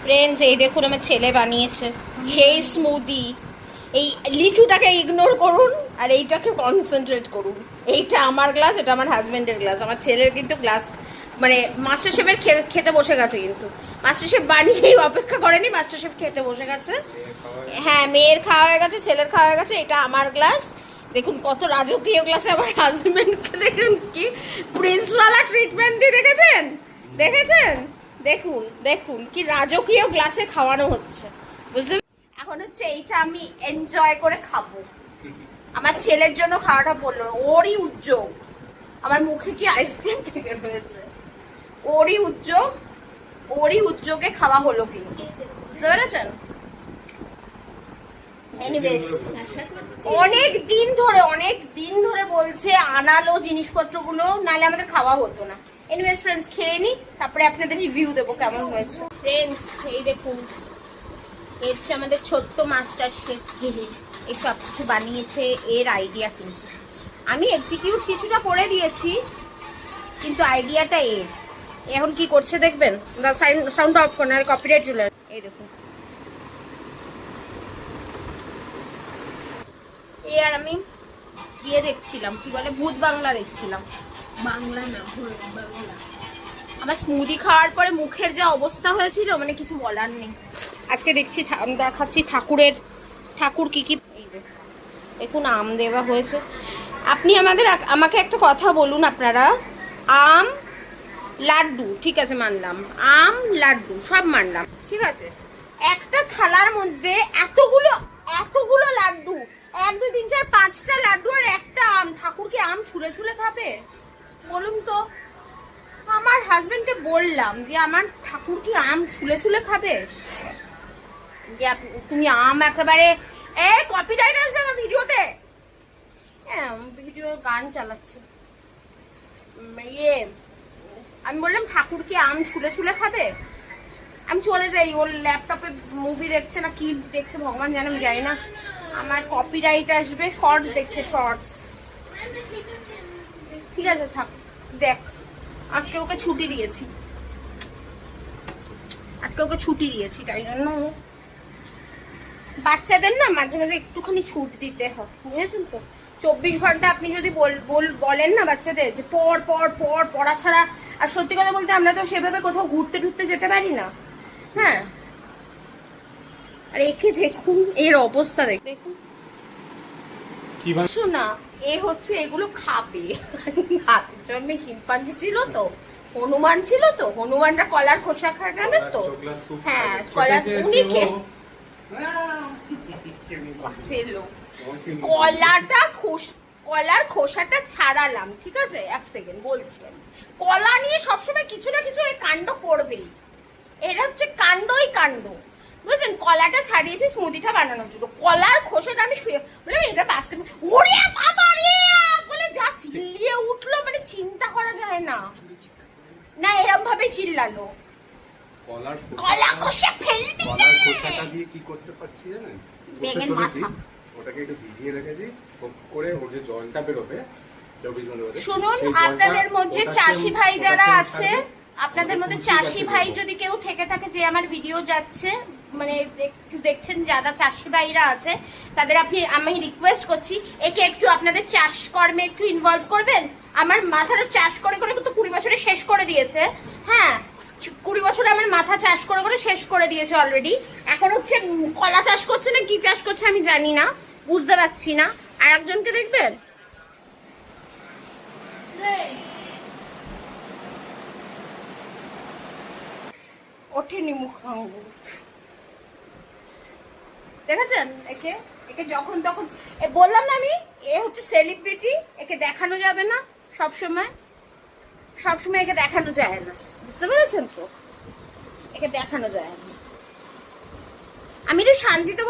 Friends, এই দেখুন আমার ছেলে বানিয়েছে এই স্মুদি। এই লিচুটাকে ইগনোর করুন আর এইটাকে কনসেন্ট্রেট করুন। এইটা আমার গ্লাস, এটা আমার হাজব্যান্ডের গ্লাস। আমার ছেলের কিন্তু গ্লাস মানে মাস্টার শেফের খেতে বসে গেছে, কিন্তু মাস্টার শেফ বানিয়েই অপেক্ষা করেনি, মাস্টার শেফ খেতে বসে গেছে। হ্যাঁ, মেয়ের খাওয়া হয়ে গেছে, ছেলের খাওয়া হয়ে গেছে। এটা আমার গ্লাস। দেখুন কত রাজকীয় গ্লাসে আমার হাজব্যান্ডকে দেখুন কি প্রিন্সওয়ালা ট্রিটমেন্ট দিয়ে দেখেছেন, দেখেছেন? দেখুন দেখুন কি রাজকীয় গ্লাসে খাওয়ানো হচ্ছে, বুঝতে? এখন হচ্ছে এইটা আমি এনজয় করে খাবো। আমার ছেলের জন্য খাওয়াটা বললো, ওরই উদ্যোগ। আমার মুখে কি আইসক্রিম থেকে রয়েছে, ওরই উদ্যোগ, ওরই উদ্যোগে খাওয়া হলো কিন্তু, বুঝতে পেরেছেন? অনেক দিন ধরে বলছে আনালো জিনিসপত্রগুলো, নাহলে আমাদের খাওয়া হতো না। এনিওয়েজ ফ্রেন্ডস, খেয়ে নি, তারপরে আপনাদের রিভিউ দেবো কেমন হয়েছে। ফ্রেন্ডস, এই দেখুন এর হচ্ছে আমাদের ছোট্ট মাস্টার শেফ, এই সব কিছু বানিয়েছে, এর আইডিয়া কিন্তু আমি এক্সিকিউট কিছুটা করে দিয়েছি, কিন্তু আইডিয়াটা এর। এখন কি করছে দেখবেন, সাউন্ড অফ করুন আর কপিরাইট চলে। এই দেখুন, এই আর আমি গিয়ে দেখছিলাম, কি বলে, ভূত বাংলা দেখছিলাম। বাংলা না, ভূত বাংলা। আমার স্মুদি খাওয়ার পরে মুখের যে অবস্থা হয়েছিল, মানে কিছু বলার নেই। আজকে দেখছি, দেখাচ্ছি ঠাকুর কি কি। এই যে দেখুন আম দেওয়া হয়েছে। আপনি আমাকে একটা কথা বলুন, আপনারা আম লাড্ডু ঠিক আছে মানলাম, আম লাড্ডু সব মানলাম, ঠিক আছে, একটা থালার মধ্যে এতগুলো লাড্ডু, 1 2 3 4 5টা লাড্ডু আর একটা আম, ঠাকুর কি আম ছুলে ছুলে খাবে বলুন তো? আমার হাজবেন্ডকে বললাম যে আমার ঠাকুর কি আম ছুলে ছুলে খাবে? যে তুমি আম একেবারে কপিরাইট আসবে আমার ভিডিওতে। হ্যাঁ, ভিডিও গান চালাচ্ছে। আমি বললাম ঠাকুর কি আম ছুলে ছুলে খাবে? আমি চলে যাই, ওর ল্যাপটপে মুভি দেখছে না কি দেখছে ভগবান জানে, আমি জানি না। আমার কপিরাইট আসবে, শর্টস দেখছে, শর্টস। ঠিক আছে থাক, দেখ। আজকে ওকে ছুটি দিয়েছি, তাই জন্য। বাচ্চাদের না মাঝে মাঝে একটুখানি ছুট দিতে হয়, বুঝেছেন তো? 24 ঘন্টা আপনি যদি বলেন না বাচ্চাদের যে পড়া ছাড়া, আর সত্যি কথা বলতে আমরা তো সেভাবে কোথাও ঘুরতে টুরতে যেতে পারি না। হ্যাঁ, আর একে দেখুন এর অবস্থা, দেখুন না, এ হচ্ছে এগুলো খাবে। হাতের জন্মে হিম্পাঞ্জি ছিল তো, হনুমান ছিল তো, হনুমানরা কলার খোসা খায় জানেন তো? হ্যাঁ, কলার উনি কলার খোসাটা ছাড়ালাম, ঠিক আছে? 1 সেকেন্ড বলছি। কলা নিয়ে সবসময় কিছু না কিছু এই কাণ্ড করবেই, এটা হচ্ছে কাণ্ডই কাণ্ড, বুঝছেন? কলাটা ছাড়িয়েছি স্মুদিটা বানানোর জন্য, কলার খোসাটা আমি বললাম এটা বাস্কেট, ওরে বাবা রে বলে যা চিল্লিয়ে উঠলো, মানে চিন্তা করা যায় না। না, এরকম ভাবে চিল্লালো। কলা খোসা ফেলবি না। কলার খোসাটা দিয়ে কি করতে পারছি জানেন? বেগের মাথা ওটাকে একটু ভিজিয়ে রেখেছি, সোপ করে ওর যে জলটা বেরোবে। শুনুন, আপনাদের মধ্যে চাষি ভাই যারা আছে, আপনাদের মধ্যে চাষি ভাই যদি কেউ থেকে থাকে যে আমার ভিডিও যাচ্ছে, মানে একটু দেখছেন, যারা চাষি ভাইরা আছে তাদের আমি রিকোয়েস্ট করছি, একে একটু আপনাদের চাষ কর্মে একটু ইনভলভ করবেন। আমার মাথাটা চাষ করে করে কিন্তু 20 বছরে শেষ করে দিয়েছে। হ্যাঁ, 20 বছরে আমার মাথা চাষ করে করে শেষ করে দিয়েছে অলরেডি। এখন হচ্ছে কলা চাষ করছে না কি চাষ করছে আমি জানি না, বুঝতে পারছি না। আর একজনকে দেখবেন, ওঠেনি মুখ আঙ্গুল, দেখেছেন? একে যখন তখন বললাম না আমি, এ হচ্ছে সেলিব্রিটি, একে দেখানো যাবে না সবসময় একে দেখানো যায় না, বুঝতে পেরেছেন তো? একে দেখানো যায় না। আমি একটু শান্তিতে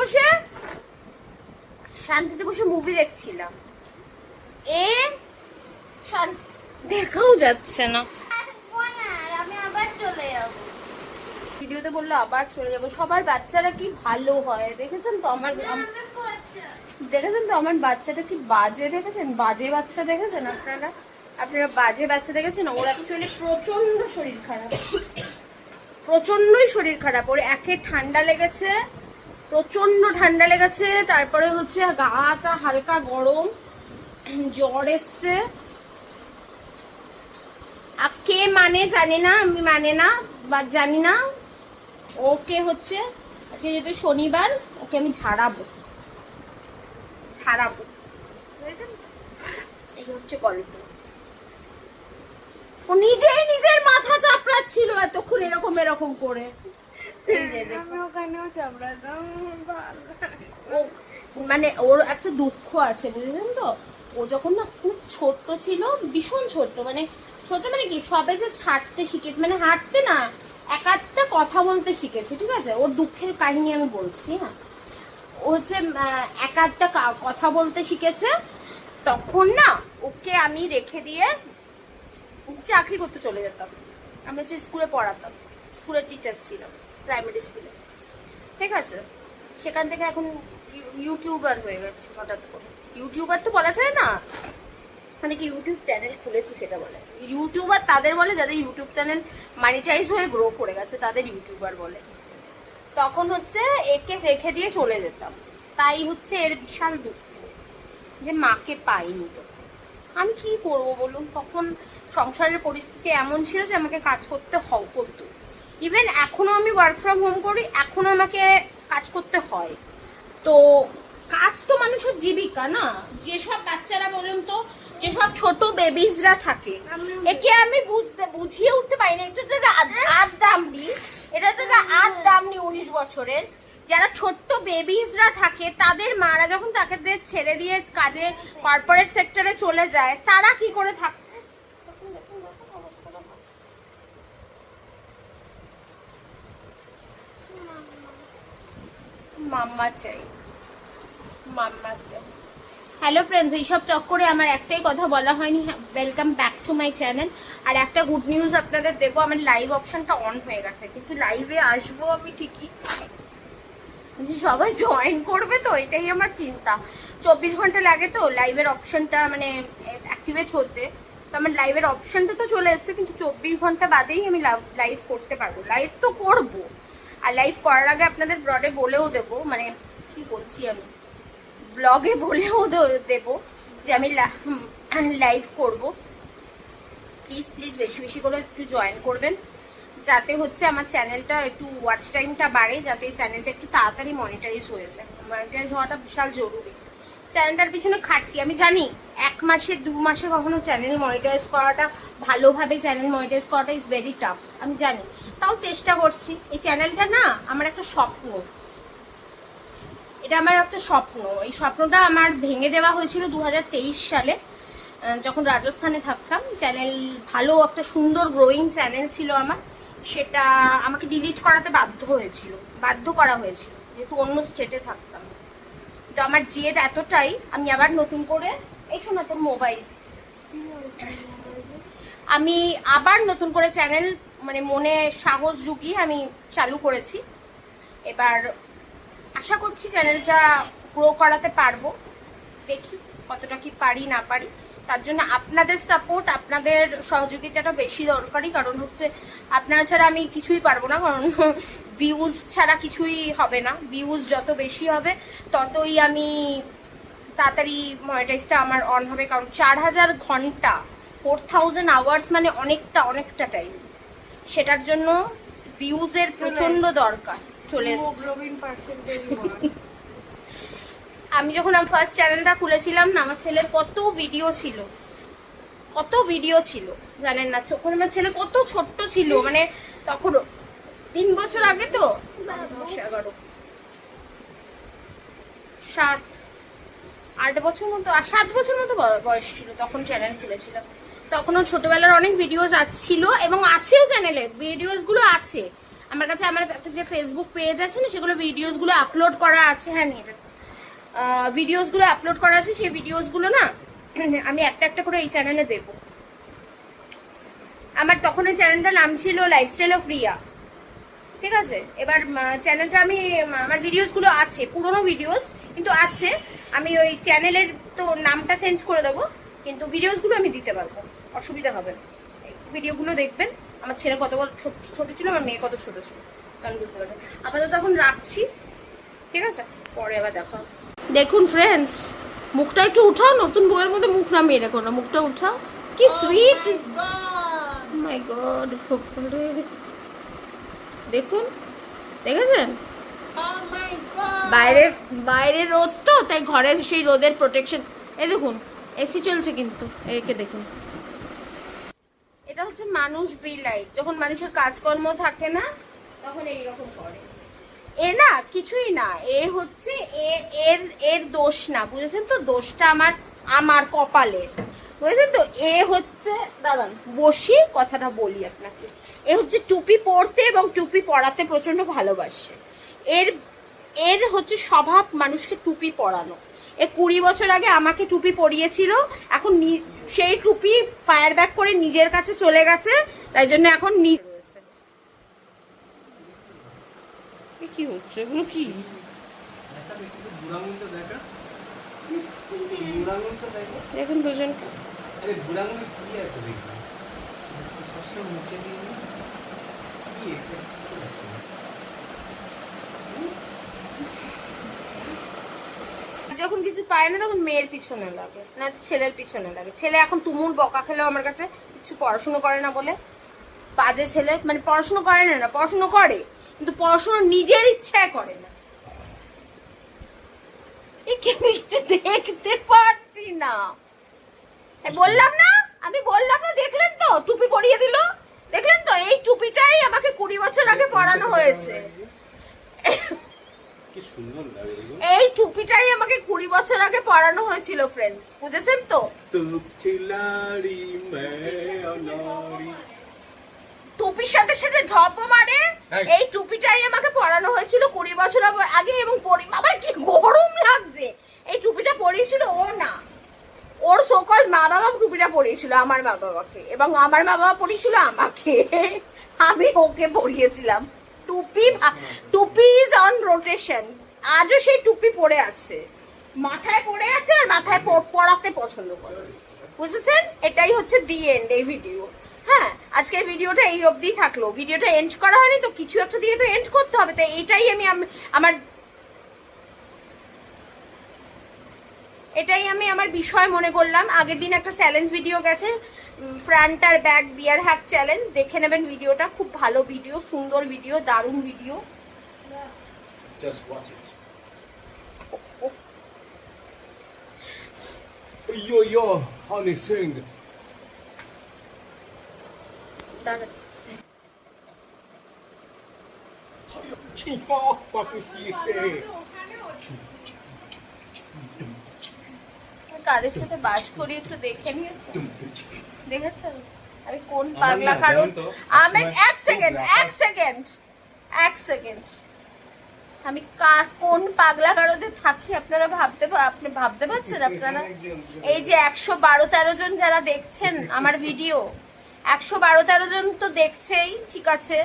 বসে মুভি দেখছিলাম, দেখাও যাচ্ছে না। আমি আবার চলে যাবো, ভিডিওতে বললো আবার চলে যাবো। সবার বাচ্চারা কি ভালো হয়, দেখেছেন তো? আমার বাচ্চাটা কি বাজে, দেখেছেন? বাজে বাচ্চা দেখেছেন আপনারা বাজে বাচ্চা দেখেছেন? ওর অ্যাকচুয়ালি প্রচন্ড শরীর খারাপ, প্রচন্ডই শরীর খারাপ। ওর একে ঠান্ডা লেগেছে, প্রচন্ড ঠান্ডা লেগেছে, তারপরে হচ্ছে গাটা হালকা গরম, জ্বর এসছে। আর কে মানে জানি না, আমি মানে না বা জানি না। ওকে হচ্ছে আজকে যেহেতু শনিবার, ওকে আমি ঝাড়াবো। এই হচ্ছে গল্প। ও নিজেই নিজের মাথা চাপড়াচ্ছিল এতক্ষণ এরকম এরকম করে। এই যে আমি ওখানেও চাপড়াতাম। ও মানে ওর একটা দুঃখ আছে বুঝলেন তো। ও যখন না খুব ছোট্ট ছিল, ভীষণ ছোট্ট, মানে ছোট মানে কি সবে যে হাঁটতে শিখেছে, মানে হাঁটতে না, এক একটা কথা বলতে শিখেছে, ঠিক আছে। ওর দুঃখের কাহিনী আমি বলছি। হ্যাঁ, ও হচ্ছে এক একটা কথা বলতে শিখেছে। তখন না ওকে আমি রেখে দিয়ে চাকরি করতে চলে যেতাম। আমি হচ্ছে স্কুলে পড়াতাম, স্কুলের টিচার ছিলাম, প্রাইমারি স্কুলে, ঠিক আছে। সেখান থেকে এখন ইউটিউবার হয়ে গেছে হঠাৎ করে। ইউটিউবার তো বলা যায় না, মানে কি ইউটিউব চ্যানেল খুলেছি সেটা বলে। ইউটিউবার তাদের বলে যাদের ইউটিউব চ্যানেল মানিটাইজ হয়ে গ্রো করে গেছে, তাদের ইউটিউবার বলে। তখন হচ্ছে একে রেখে দিয়ে চলে যেতাম, তাই হচ্ছে এর বিশাল দুঃখ যে মাকে পাইনি। তো আমি কি করব বলুন, তখন সংসারের পরিস্থিতি এমন ছিল যে আমাকে কাজ করতে হতো। ইভেন এখনো আমি ওয়ার্ক ফ্রম হোম করি, এখনো আমাকে কাজ করতে হয়। তো কাজ তো মানুষের জীবিকা না। যেসব বাচ্চারা বলুন তো, যেসব ছোট বেবিজরা থাকে, একে আমি বুঝিয়ে উঠতে পারি না। এটা তো আদ দাম নি, এটা তো আদ দাম নি 19 বছরের। যারা ছোট্ট বেবিজরা থাকে, তাদের মারা যখন তাকে ছেড়ে দিয়ে কাজে কর্পোরেট সেক্টরে চলে যায়, তারা কি করে থাকে। মাম্মা চাই, মাম্মা চাই। হ্যালো ফ্রেন্ডস, এইসব চক্করে আমার একটাই কথা বলা হয়নি, welcome back to my channel. আর একটা গুড নিউজ আপনাদের দেবো, আমার লাইভ অপশনটা অন হয়ে গেছে, কিন্তু লাইভে আসবো আমি ঠিকই, সবাই জয়েন করবে তো, এটাই আমার চিন্তা। 24 ঘন্টা লাগে তো লাইভের অপশনটা মানে অ্যাক্টিভেট হতে। তো আমার লাইভের অপশনটা তো চলে এসছে, কিন্তু 24 ঘন্টা বাদেই আমি লাইভ করতে পারবো। লাইভ তো করবো, আর লাইভ করার আগে আপনাদের ব্লগে বলেও দেবো, মানে কি বলছি আমি, ব্লগে বলেও দেবো যে আমি লাইভ করব। প্লিজ প্লিজ বেশি বেশি করে একটু জয়েন করবেন, যাতে হচ্ছে আমার চ্যানেলটা একটু ওয়াচ টাইমটা বাড়ে, যাতে এই চ্যানেলটা একটু তাড়াতাড়ি মনিটাইজ হয়ে যায়। মনিটাইজ হওয়াটা বিশাল জরুরি। চ্যানেলটার পিছনে খাটছি, আমি জানি 1 মাসে 2 মাসে কখনো চ্যানেল মনিটাইজ করাটা, ভালোভাবে চ্যানেল মনিটাইজ করাটা ইজ ভেরি টাফ, আমি জানি। তাও চেষ্টা করছি। এই চ্যানেলটা না আমার একটা স্বপ্ন, এটা আমার একটা স্বপ্ন। এই স্বপ্নটা আমার ভেঙে দেওয়া হয়েছিল 2023 সালে, যখন রাজস্থানে থাকতাম। চ্যানেল ভালো একটা সুন্দর গ্রোয়িং চ্যানেল ছিল আমার, সেটা আমাকে ডিলিট করাতে বাধ্য করা হয়েছিল, যেহেতু অন্য স্টেটে থাকতাম। তো আমার জেদ এতটাই, আমি আবার নতুন করে, এই শোনা তোর মোবাইল, আমি আবার নতুন করে চ্যানেল মানে মনে সাহস জুগিয়ে আমি চালু করেছি। এবার আশা করছি চ্যানেলটা গ্রো করাতে পারবো, দেখি কতটা কি পারি না পারি। তার জন্য আপনাদের সাপোর্ট, আপনাদের সহযোগিতাটা বেশি দরকারি, কারণ হচ্ছে আপনারা ছাড়া আমি কিছুই পারবো না। কারণ ভিউজ ছাড়া কিছুই হবে না, ভিউজ যত বেশি হবে ততই আমি তাড়াতাড়ি মনিটাইজটা আমার অন হবে। কারণ 4000 ঘন্টা, 4000 আওয়ার্স মানে অনেকটা টাইম, সেটার জন্য ভিউজের প্রচন্ড দরকার চলে এসেছে। আমি যখন ফার্স্ট চ্যানেলটা খুলেছিলাম না, আমার ছেলের কত ভিডিও ছিল জানেন না। যখন আমার ছেলে কত ছোট্ট ছিল, মানে তখন 3 বছর আগে, তো 7 বছর মতো, 7 বছর মতো বয়স ছিল তখন চ্যানেল খুলেছিলাম। তখনও ছোটবেলার অনেক ভিডিওস ছিল, এবং আছেও চ্যানেলে ভিডিওসগুলো আছে আমার কাছে। আমার একটা যে ফেসবুক পেজ আছে না, সেগুলো ভিডিওসগুলো আপলোড করা আছে। হ্যাঁ, নিয়ে যান, ভিডিওসগুলো আপলোড করা আছে। সেই ভিডিওসগুলো না আমি একটা একটা করে এই চ্যানেলে দেব। আমার তখন এই চ্যানেলটার নাম ছিল লাইফস্টাইল অফ রিয়া, ঠিক আছে। এবার চ্যানেলটা আমি, আমার ভিডিওসগুলো আছে, পুরোনো ভিডিওস কিন্তু আছে। আমি ওই চ্যানেলের তো নামটা চেঞ্জ করে দেবো, কিন্তু ভিডিওসগুলো আমি দিতে পারবো, অসুবিধা হবে না। ভিডিওগুলো দেখবেন, আমার ছেলে কত ছোট ছিল, আমার মেয়ে কত ছোট ছিল, কারণ বুঝতে পারবেন। আপাতত এখন রাখছি, ঠিক আছে, পরে আবার দেখা হবে। দেখুন ফ্রেন্ডস, মুখটা একটু উঠাও, নতুন বউয়ের মধ্যে মুখ নামিয়ে রেখো না, মুখটা উঠাও, কি সুইট, মাই গড। দেখুন, দেখেছেন বাইরে বাইরে রোদ তো, তাই ঘরের সেই রোদের প্রোটেকশন। এই দেখুন এসি চলছে কিন্তু, একে দেখুন। এটা হচ্ছে মানুষ বিলাই, যখন মানুষের কাজকর্ম থাকে না তখন এইরকম করে। এ না কিছুই না, এ হচ্ছে এর দোষ না, বুঝেছেন তো, দোষটা আমার কপালের, বুঝেছেন তো। এ হচ্ছে, দাঁড়ান বসি কথাটা বলি আপনাকে, এ হচ্ছে টুপি পরতে এবং টুপি পরাতে প্রচন্ড ভালোবাসে। এর হচ্ছে স্বভাব মানুষকে টুপি পরানো। এ 20 বছর আগে আমাকে টুপি পরিয়েছিল, এখন সেই টুপি ফায়ার ব্যাক করে নিজের কাছে চলে গেছে, তাই জন্য এখন রয়েছে। কি হচ্ছে এগুলো? কি দেখুন দুজনকে, যখন কিছু পায় না তখন মেয়ের পিছনে লাগে, না ছেলের পিছনে লাগে। ছেলে এখন তুমুল বকা খেলেও আমার কাছে কিছু পড়াশুনো করে না বলে, বাজে ছেলে, মানে পড়াশুনো করে না, পড়াশুনো করে কিন্তু পড়াশুনো নিজের ইচ্ছায় করে না। দেখতে পারছি না, বললাম না, আমি বললাম না, দেখলেন তো টুপি পরিয়ে দিল, দেখলেন তো। এই টুপিটাই আমাকে 20 বছর আগে পরানো হয়েছে, এই টুপিটাই আমাকে 20 বছর আগে পরানো হয়েছিল ফ্রেন্ডস, বুঝেছেন তো। টুপির সাথে সাথে ঢপও মারে, এই টুপিটাই আমাকে পরানো হয়েছিল 20 বছর আগে, এবং আবার কি গরম লাগছে। এই টুপিটা পরিয়েছিল ও না, ওর সকল মা বাবা টুপিটা পরিয়েছিল আমার মা বাবাকে, এবং আমার মা বাবা পরিয়েছিল আমাকে, আমি ওকে পরিয়েছিলাম। টুপি ইজ অন রোটেশন, আজও সেই টুপি পরে আছে, মাথায় পড়ে আছে, আর মাথায় পরাতে পছন্দ করে, বুঝেছেন। এটাই হচ্ছে দি এন্ড এই ভিডিও। হ্যাঁ, আজকের ভিডিওটা এই অবধি থাকলো, ভিডিওটা এন্ড করা হয়নি তো, কিছু একটা দিয়ে তো এন্ড করতে হবে, তাই এটাই আমি আমার বিষয় মনে করলাম। আগের দিন একটা চ্যালেঞ্জ ভিডিও গেছে, ফ্রন্ট আর ব্যাক বিয়ার হ্যাক চ্যালেঞ্জ, দেখে নেবেন ভিডিওটা, খুব ভালো ভিডিও, সুন্দর ভিডিও, দারুণ video, just watch it. Yo, honey, sing. কাদের সাথে বাজ করি একটু দেখে নিয়েছেন, দেখেছেন আমি কোন পাগলা কারণ, আমি এক সেকেন্ড আমি কোন পাগলা কারোতে থাকি আপনারা আপনি ভাবতে পারছেন আপনারা। এই যে 112-13 জন যারা দেখছেন আমার ভিডিও, 112-13 জন তো দেখছেই, ঠিক আছে,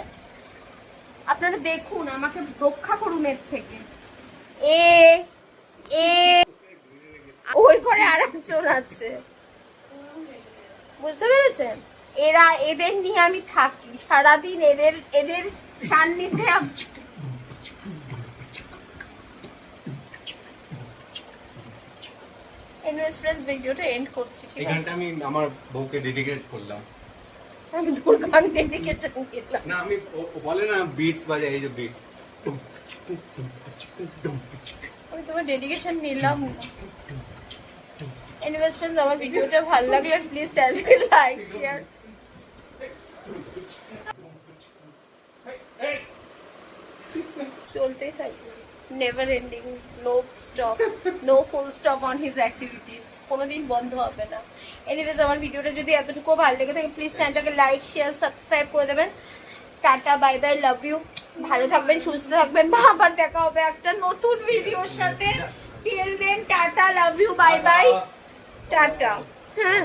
আপনারা দেখুন, আমাকে রক্ষা করুন এর থেকে। ওই ঘরে আরেকজন আছে, বুঝতে পেরেছেন। এদের নিয়ে আমি থাকি সারাদিন, এদের সান্নিধ্যে ভিডিওটা এন্ড করছি, ঠিক আছে। এখানটা আমি আমার বউকে ডেডিকেট করলাম, আমি তোর গান ডেডিকেশন করলাম না, আমি বলে না বিটস বাজে, এই যে বিটস, আমি তোমার ডেডিকেশন নিলাম। এনিওয়েজ फ्रेंड्स, আমার ভিডিওটা ভালো লাগলে প্লিজ চ্যানেলকে লাইক শেয়ার, চলতেই থাকবে, never ending, no full stop on his activities, কোনোদিন বন্ধ হবে না। এনিওয়েজ আমার ভিডিওটা যদি এতটুকু ভালো লেগে থাকে প্লিজ চ্যানেলটাকে লাইক শেয়ার সাবস্ক্রাইব করে দেবেন। Tata, bye bye, love you, ভালো থাকবেন, সুস্থ থাকবেন, আবার দেখা হবে একটা নতুন ভিডিওর সাথে। Till then tata, love you, bye bye, tata. হ্যাঁ।